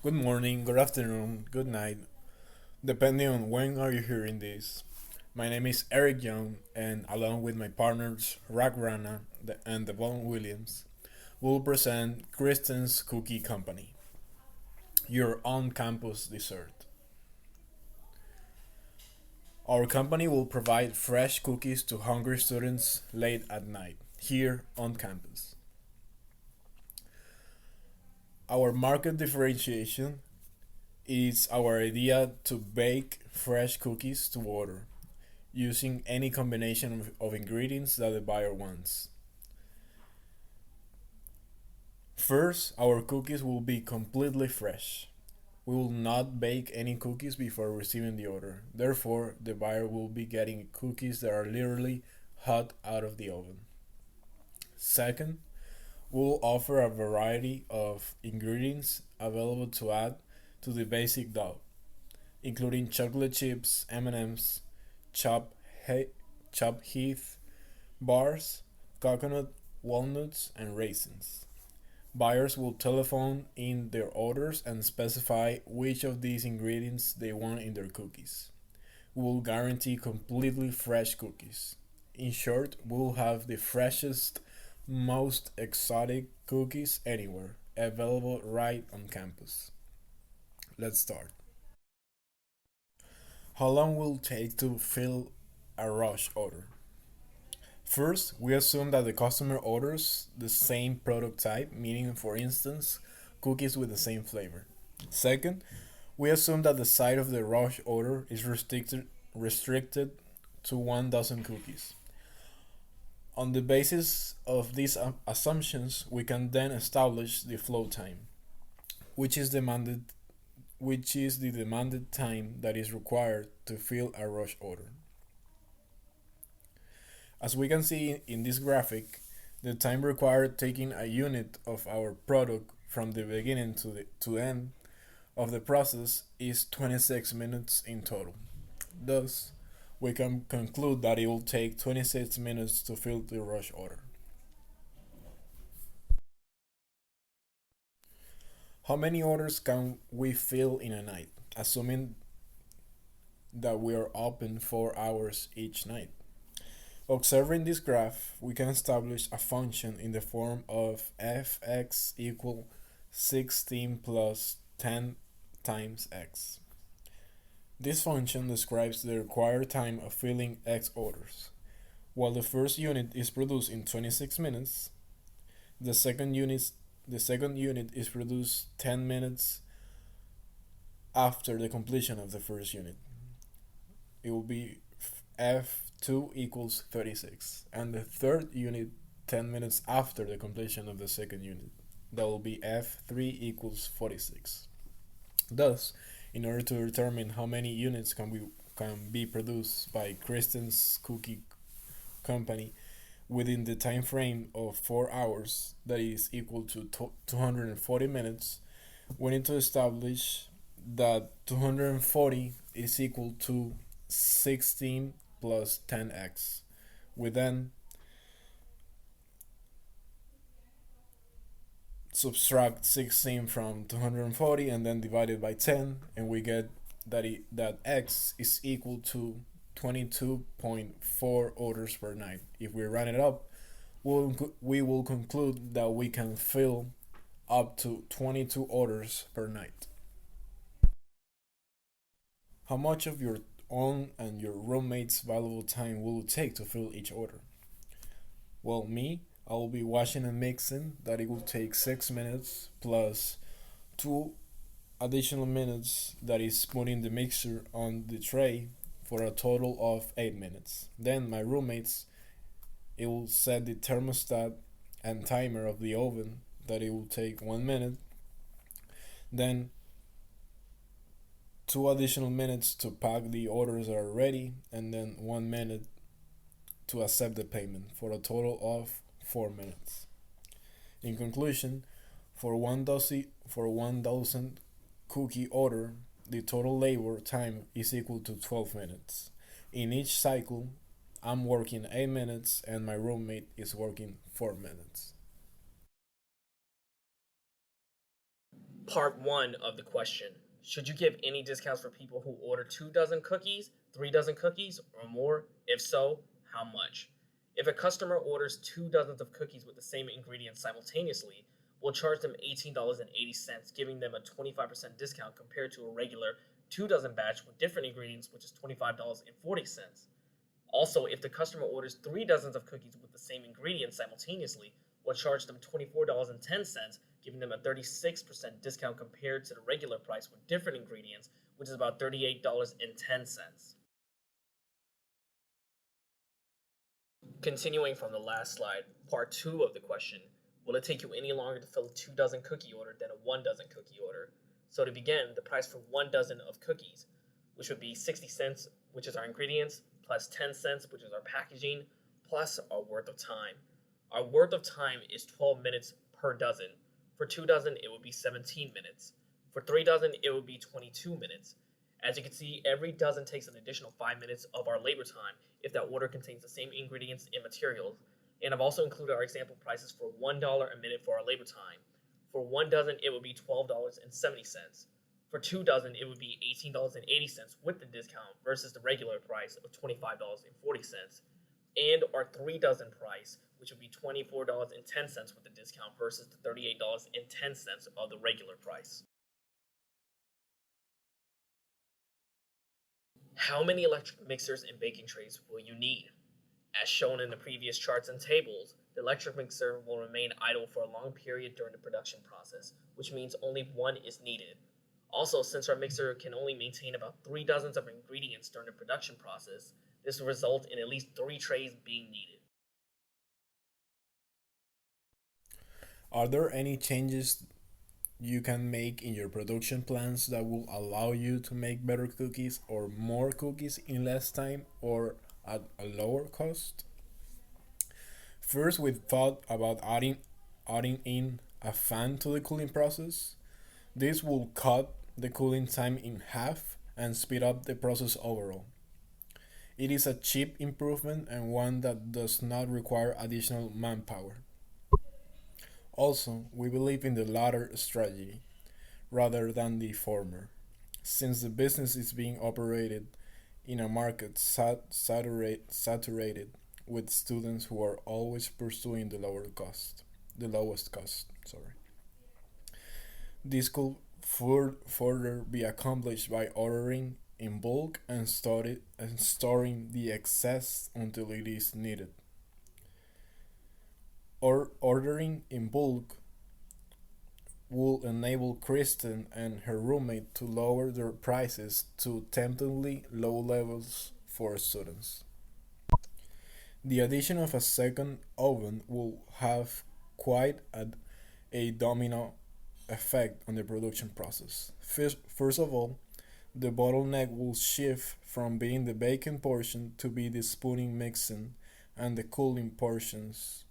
Good morning, good afternoon, good night, depending on when are you hearing this. My name is Eric Young, and along with my partners Rack Rana and Devon Williams, we'll present Kristen's Cookie Company, your on-campus dessert. Our company will provide fresh cookies to hungry students late at night, here on campus. Our market differentiation is our idea to bake fresh cookies to order, using any combination of ingredients that the buyer wants. First, our cookies will be completely fresh. We will not bake any cookies before receiving the order. Therefore, the buyer will be getting cookies that are literally hot out of the oven. Second, we'll offer a variety of ingredients available to add to the basic dough, including chocolate chips, M&Ms, chopped, chopped heath, bars, coconut, walnuts, and raisins. Buyers will telephone in their orders and specify which of these ingredients they want in their cookies. We will guarantee completely fresh cookies. In short, we'll have the freshest, most exotic cookies anywhere, available right on campus. Let's start. How long will it take to fill a rush order? First, we assume that the customer orders the same product type, meaning, for instance, cookies with the same flavor. Second, we assume that the size of the rush order is restricted to 1 dozen cookies. On the basis of these assumptions, we can then establish the flow time, which is demanded which is the demanded time that is required to fill a rush order. As we can see in this graphic, the time required taking a unit of our product from the beginning to end of the process is 26 minutes in total. Thus, we can conclude that it will take 26 minutes to fill the rush order. How many orders can we fill in a night, assuming that we are open 4 hours each night? Observing this graph, we can establish a function in the form of fx equal 16 plus 10 times x. This function describes the required time of filling x orders. While the first unit is produced in 26 minutes, the second unit is produced 10 minutes after the completion of the first unit. It will be f2 equals 36, and the third unit 10 minutes after the completion of the second unit. That will be f3 equals 46. Thus, in order to determine how many units can be produced by Kristen's Cookie Company within the time frame of 4 hours, that is equal to 240 minutes, we need to establish that 240 is equal to 16 plus 10x. We then subtract 16 from 240 and then divide it by 10, and we get that x is equal to 22.4 orders per night. If we run it up, we will conclude that we can fill up to 22 orders per night. How much of your own and your roommate's valuable time will it take to fill each order? Well, I will be washing and mixing, that it will take 6 minutes plus 2 additional minutes, that is putting the mixture on the tray, for a total of 8 minutes. Then my roommates, it will set the thermostat and timer of the oven, that it will take 1 minute. Then 2 additional minutes to pack the orders that are ready, and then 1 minute to accept the payment, for a total of 4 minutes. In conclusion, for 1,000 cookie order, the total labor time is equal to 12 minutes. In each cycle, I'm working 8 minutes and my roommate is working 4 minutes. Part 1 of the question: should you give any discounts for people who order 2 dozen cookies, 3 dozen cookies, or more? If so, how much? If a customer orders 2 dozens of cookies with the same ingredients simultaneously, we'll charge them $18.80, giving them a 25% discount compared to a regular 2 dozen batch with different ingredients, which is $25.40. Also, if the customer orders 3 dozens of cookies with the same ingredients simultaneously, we'll charge them $24.10, giving them a 36% discount compared to the regular price with different ingredients, which is about $38.10. Continuing from the last slide, part 2 of the question: will it take you any longer to fill a 2 dozen cookie order than a 1 dozen cookie order? So to begin, the price for 1 dozen of cookies, which would be 60 cents, which is our ingredients, plus 10 cents, which is our packaging, plus our worth of time. Our worth of time is 12 minutes per dozen. For 2 dozen, it would be 17 minutes. For 3 dozen, it would be 22 minutes. As you can see, every dozen takes an additional 5 minutes of our labor time if that order contains the same ingredients and materials. And I've also included our example prices for $1 a minute for our labor time. For 1 dozen, it would be $12.70. For 2 dozen, it would be $18.80 with the discount versus the regular price of $25.40. And our 3 dozen price, which would be $24.10 with the discount versus the $38.10 of the regular price. How many electric mixers and baking trays will you need? As shown in the previous charts and tables, the electric mixer will remain idle for a long period during the production process, which means only one is needed. Also, since our mixer can only maintain about 3 dozens of ingredients during the production process, this will result in at least 3 trays being needed. Are there any changes you can make in your production plans that will allow you to make better cookies or more cookies in less time or at a lower cost? First, we thought about adding in a fan to the cooling process. This will cut the cooling time in half and speed up the process overall. It is a cheap improvement and one that does not require additional manpower. Also, we believe in the latter strategy rather than the former, since the business is being operated in a market saturated with students who are always pursuing the lowest cost. Sorry. This could further be accomplished by ordering in bulk and storing the excess until it is needed. Or ordering in bulk will enable Kristen and her roommate to lower their prices to temptingly low levels for students. The addition of a second oven will have quite a domino effect on the production process. First of all, the bottleneck will shift from being the baking portion to be the spooning mixing and the cooling portions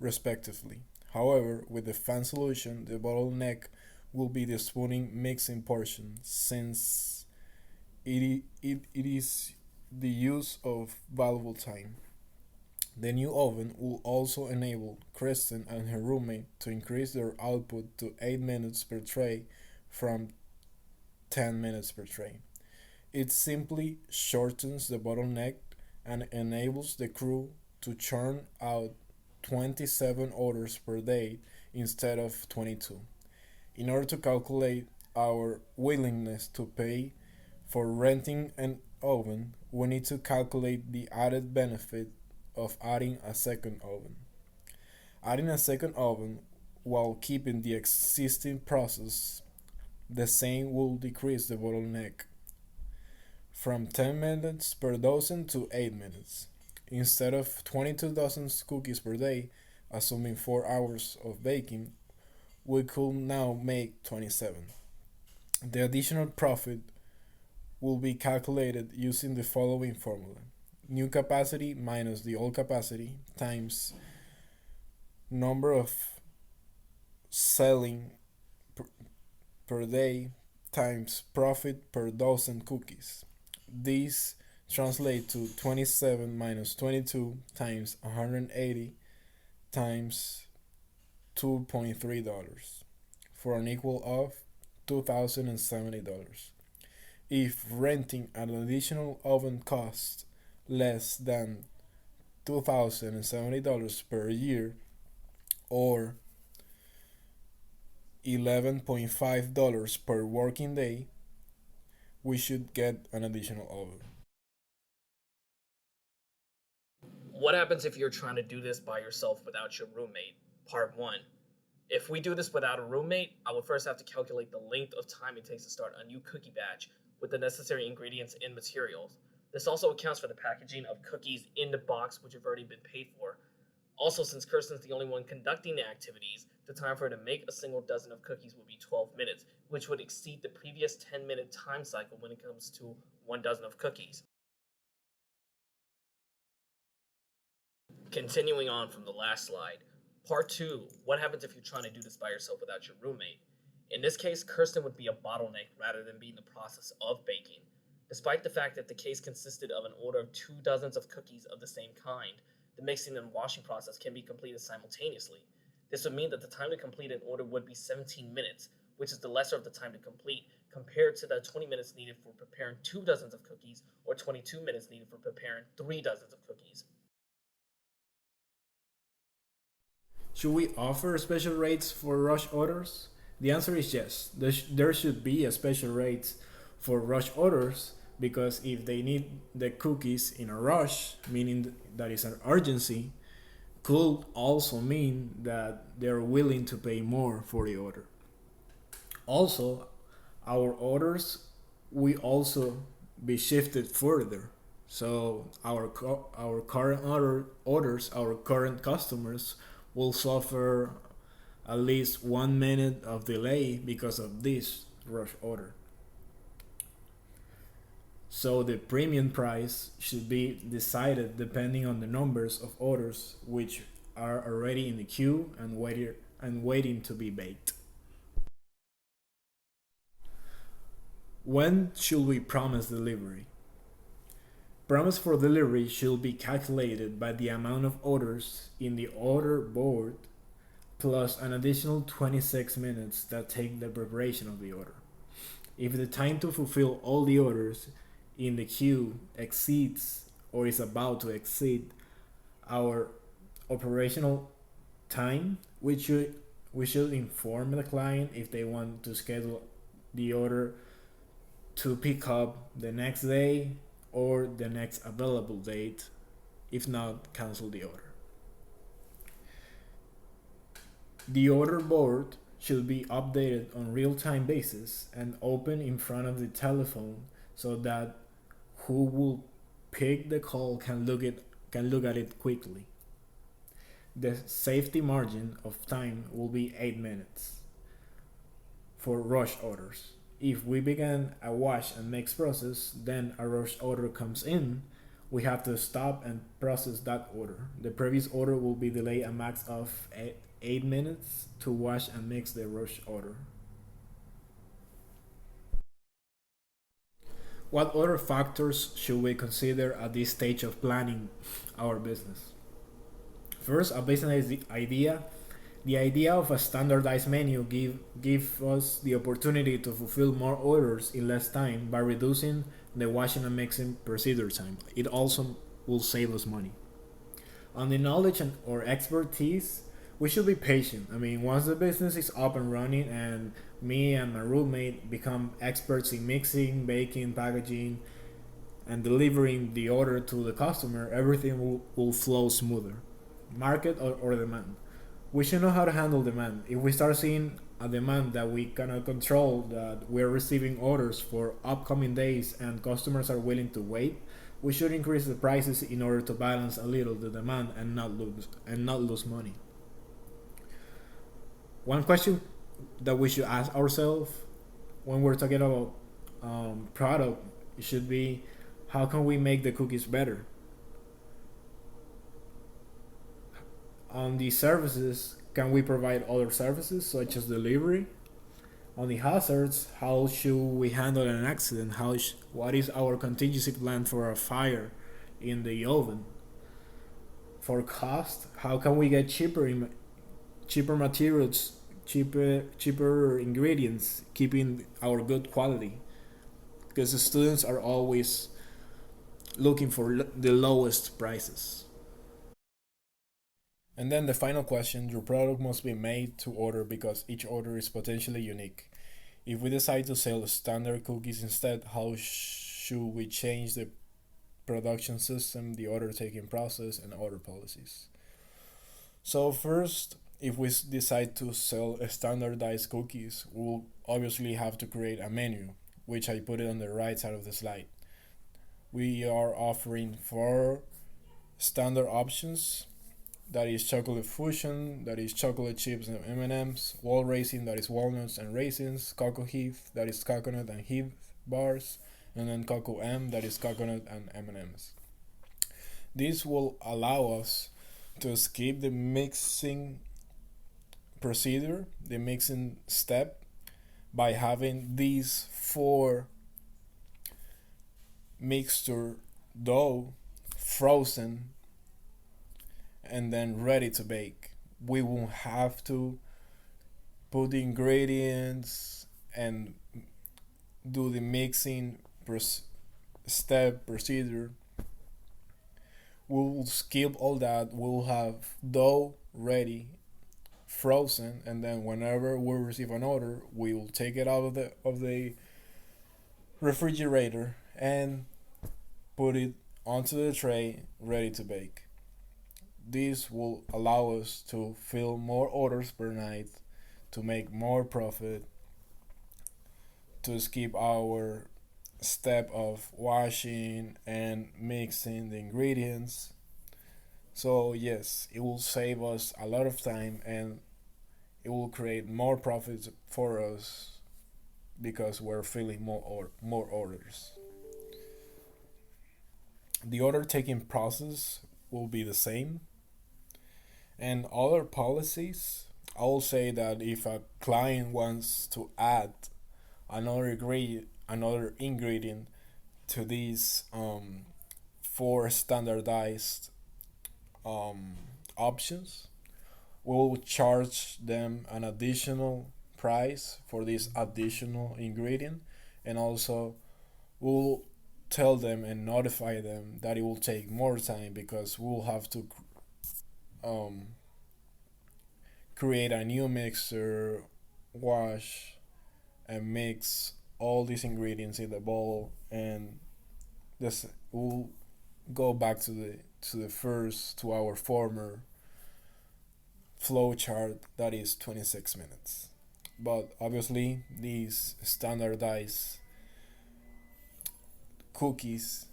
respectively. However, with the fan solution, the bottleneck will be the spooning mixing portion since it is the use of valuable time. The new oven will also enable Kristen and her roommate to increase their output to 8 minutes per tray from 10 minutes per tray. It simply shortens the bottleneck and enables the crew to churn out 27 orders per day instead of 22. In order to calculate our willingness to pay for renting an oven, we need to calculate the added benefit of adding a second oven. Adding a second oven while keeping the existing process the same will decrease the bottleneck from 10 minutes per dozen to 8 minutes. Instead of 22 dozen cookies per day, assuming 4 hours of baking, we could now make 27. The additional profit will be calculated using the following formula: new capacity minus the old capacity times number of selling per, per day times profit per dozen cookies. These translate to 27 minus 22 times 180 times $2.3. for an equal of $2,070. If renting an additional oven costs less than $2,070 per year, or $11.5 per working day, we should get an additional oven. What happens if you're trying to do this by yourself without your roommate? Part 1. If we do this without a roommate, I would first have to calculate the length of time it takes to start a new cookie batch with the necessary ingredients and materials. This also accounts for the packaging of cookies in the box, which have already been paid for. Also, since Kirsten's the only one conducting the activities, the time for her to make a single dozen of cookies would be 12 minutes, which would exceed the previous 10-minute time cycle when it comes to one dozen of cookies. Continuing on from the last slide, part 2, what happens if you're trying to do this by yourself without your roommate? In this case, Kirsten would be a bottleneck rather than being the process of baking. Despite the fact that the case consisted of an order of 2 dozens of cookies of the same kind, the mixing and washing process can be completed simultaneously. This would mean that the time to complete an order would be 17 minutes, which is the lesser of the time to complete, compared to the 20 minutes needed for preparing 2 dozens of cookies or 22 minutes needed for preparing 3 dozens of cookies. Should we offer special rates for rush orders? The answer is yes. There should be a special rates for rush orders because if they need the cookies in a rush, meaning that is an urgency, could also mean that they're willing to pay more for the order. Also, our orders we also be shifted further. So our current orders, our current customers will suffer at least 1 minute of delay because of this rush order. So the premium price should be decided depending on the numbers of orders which are already in the queue and waiting to be baked. When should we promise delivery? Promise for delivery should be calculated by the amount of orders in the order board plus an additional 26 minutes that take the preparation of the order. If the time to fulfill all the orders in the queue exceeds or is about to exceed our operational time, we should inform the client if they want to schedule the order to pick up the next day or the next available date. If not, cancel the order. The order board should be updated on real-time basis and open in front of the telephone so that who will pick the call can look at it quickly. The safety margin of time will be 8 minutes for rush orders. If we begin a wash and mix process, then a rush order comes in, we have to stop and process that order. The previous order will be delayed a max of 8 minutes to wash and mix the rush order. What other factors should we consider at this stage of planning our business? First, a business idea. The idea of a standardized menu give us the opportunity to fulfill more orders in less time by reducing the washing and mixing procedure time. It also will save us money. On the knowledge or expertise, we should be patient. I mean, once the business is up and running and me and my roommate become experts in mixing, baking, packaging, and delivering the order to the customer, everything will flow smoother. Market or demand. We should know how to handle demand. If we start seeing a demand that we cannot control, that we're receiving orders for upcoming days and customers are willing to wait, we should increase the prices in order to balance a little the demand and not lose money. One question that we should ask ourselves when we're talking about product should be, how can we make the cookies better? On the services, can we provide other services such as delivery? On the hazards, how should we handle an accident? What is our contingency plan for a fire in the oven? For cost, how can we get cheaper materials cheaper ingredients, keeping our good quality. Because the students are always looking for the lowest prices. And then the final question, your product must be made to order because each order is potentially unique. If we decide to sell standard cookies instead, how should we change the production system, the order taking process, and order policies? So, first, if we decide to sell standardized cookies, we'll obviously have to create a menu, which I put it on the right side of the slide. We are offering four standard options, that is chocolate fusion, that is chocolate chips and M&Ms, wall raisin, that is walnuts and raisins, cocoa heath, that is coconut and heath bars, and then cocoa M, that is coconut and M&Ms. This will allow us to skip the mixing procedure, the mixing step, by having these four mixture dough frozen and then ready to bake. We won't have to put the ingredients and do the mixing step procedure. We'll skip all that. We'll have dough ready, frozen, and then whenever we receive an order, we will take it out of the refrigerator and put it onto the tray ready to bake. This will allow us to fill more orders per night, to make more profit, to skip our step of washing and mixing the ingredients. So, yes, it will save us a lot of time and it will create more profits for us because we're filling more orders. The order taking process will be the same. And other policies, I will say that if a client wants to add another ingredient to these four standardized options, we will charge them an additional price for this additional ingredient, and also we'll tell them and notify them that it will take more time because we'll have to um, create a new mixer, wash, and mix all these ingredients in the bowl, and this will go back to our former flow chart that is 26 minutes. But obviously, these standardized cookies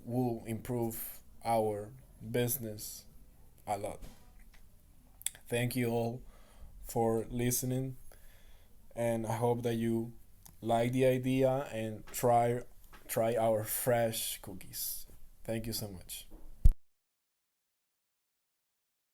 will improve our business a lot. Thank you all for listening, and I hope that you like the idea and try our fresh cookies. Thank you so much.